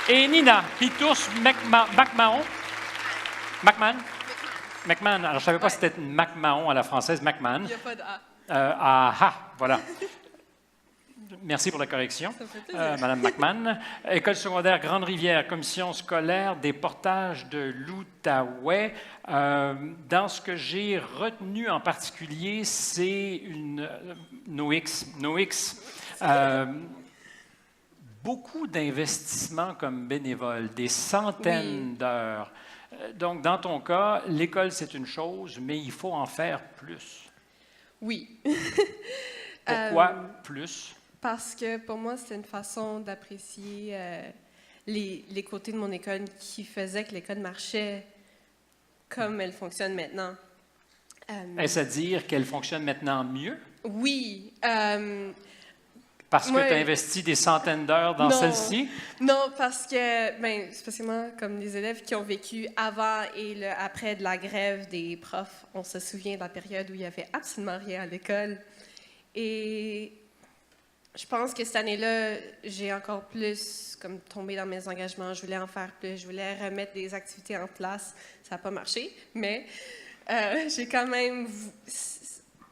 Et Nina, qui touche McMahon. McMahon? McMahon. Alors, je ne savais pas si c'était McMahon à la française, McMahon. Il n'y a pas de A. Voilà. Merci pour la correction, Madame McMahon. École secondaire Grande-Rivière, commission scolaire des portages de l'Outaouais. Dans ce que j'ai retenu en particulier, c'est une NOX. Beaucoup d'investissements comme bénévole, des centaines d'heures. Donc, dans ton cas, l'école, c'est une chose, mais il faut en faire plus. Oui. Pourquoi plus? Parce que pour moi, c'était une façon d'apprécier les côtés de mon école qui faisaient que l'école marchait comme elle fonctionne maintenant. Est-ce à dire qu'elle fonctionne maintenant mieux? Oui. Parce que tu as investi des centaines d'heures dans celle-ci? Non, parce que, spécialement comme les élèves qui ont vécu avant et après de la grève des profs, on se souvient de la période où il n'y avait absolument rien à l'école. Et je pense que cette année-là, j'ai encore plus comme tombé dans mes engagements. Je voulais en faire plus, je voulais remettre des activités en place. Ça n'a pas marché, mais j'ai quand même...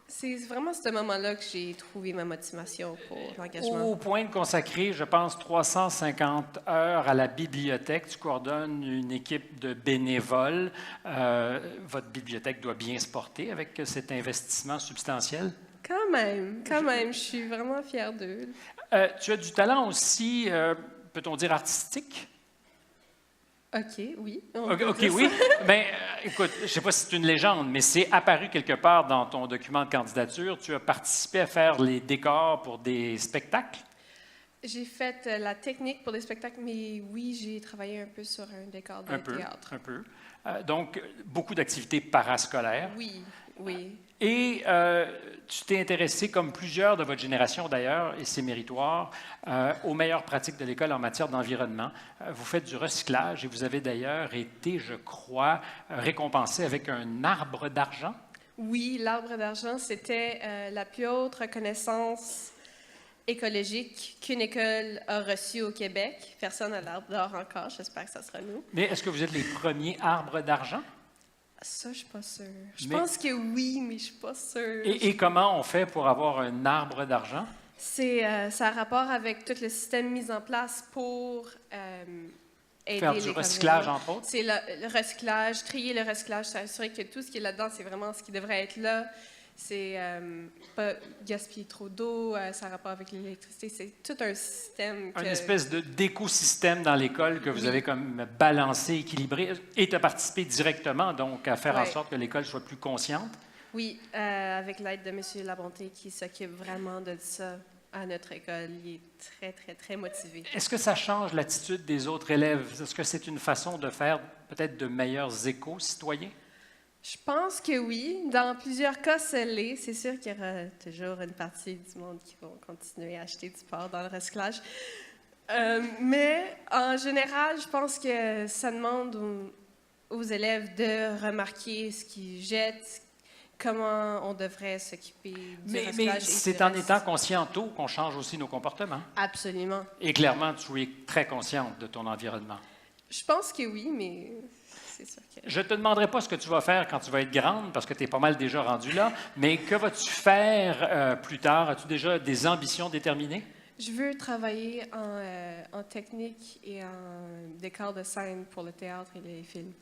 C'est vraiment ce moment-là que j'ai trouvé ma motivation pour l'engagement. Au point de consacrer, je pense, 350 heures à la bibliothèque. Tu coordonnes une équipe de bénévoles. Votre bibliothèque doit bien se porter avec cet investissement substantiel? Quand même. Je suis vraiment fière d'eux. Tu as du talent aussi, peut-on dire, artistique? OK, oui. Oui. Bien, écoute, je ne sais pas si c'est une légende, mais c'est apparu quelque part dans ton document de candidature. Tu as participé à faire les décors pour des spectacles? J'ai fait la technique pour les spectacles, mais oui, j'ai travaillé un peu sur un décor de théâtre. Un peu. Donc, beaucoup d'activités parascolaires. Oui. Et tu t'es intéressé, comme plusieurs de votre génération d'ailleurs, et c'est méritoire, aux meilleures pratiques de l'école en matière d'environnement. Vous faites du recyclage et vous avez d'ailleurs été, je crois, récompensé avec un arbre d'argent. Oui, l'arbre d'argent, c'était la plus haute reconnaissance écologique qu'une école a reçue au Québec. Personne n'a l'arbre d'or encore, j'espère que ça sera nous. Mais est-ce que vous êtes les premiers arbres d'argent? Ça, je suis pas sûre. Je pense que oui, mais je suis pas sûre. Et comment on fait pour avoir un arbre d'argent? Ça a rapport avec tout le système mis en place pour aider faire du recyclage, entre autres? C'est le recyclage, trier le recyclage, s'assurer que tout ce qui est là-dedans, c'est vraiment ce qui devrait être là. C'est pas gaspiller trop d'eau, ça a rapport avec l'électricité. C'est tout un système. Une espèce d'écosystème dans l'école que vous avez comme balancé, équilibré, et tu as participé directement donc à faire en sorte que l'école soit plus consciente? Oui, avec l'aide de M. Labonté qui s'occupe vraiment de ça à notre école. Il est très, très, très motivé. Est-ce que ça change l'attitude des autres élèves? Est-ce que c'est une façon de faire peut-être de meilleurs éco-citoyens? Je pense que oui. Dans plusieurs cas, ça l'est. C'est sûr qu'il y aura toujours une partie du monde qui va continuer à acheter du porc dans le recyclage. Mais en général, je pense que ça demande aux élèves de remarquer ce qu'ils jettent, comment on devrait s'occuper du recyclage. Mais c'est en étant conscient tôt qu'on change aussi nos comportements. Absolument. Et clairement, tu es très consciente de ton environnement. Je pense que oui, mais... Je ne te demanderai pas ce que tu vas faire quand tu vas être grande, parce que tu es pas mal déjà rendu là, mais que vas-tu faire plus tard? As-tu déjà des ambitions déterminées? Je veux travailler en technique et en décor de scène pour le théâtre et les films.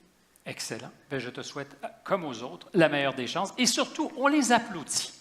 Excellent. Bien, je te souhaite, comme aux autres, la meilleure des chances. Et surtout, on les applaudit.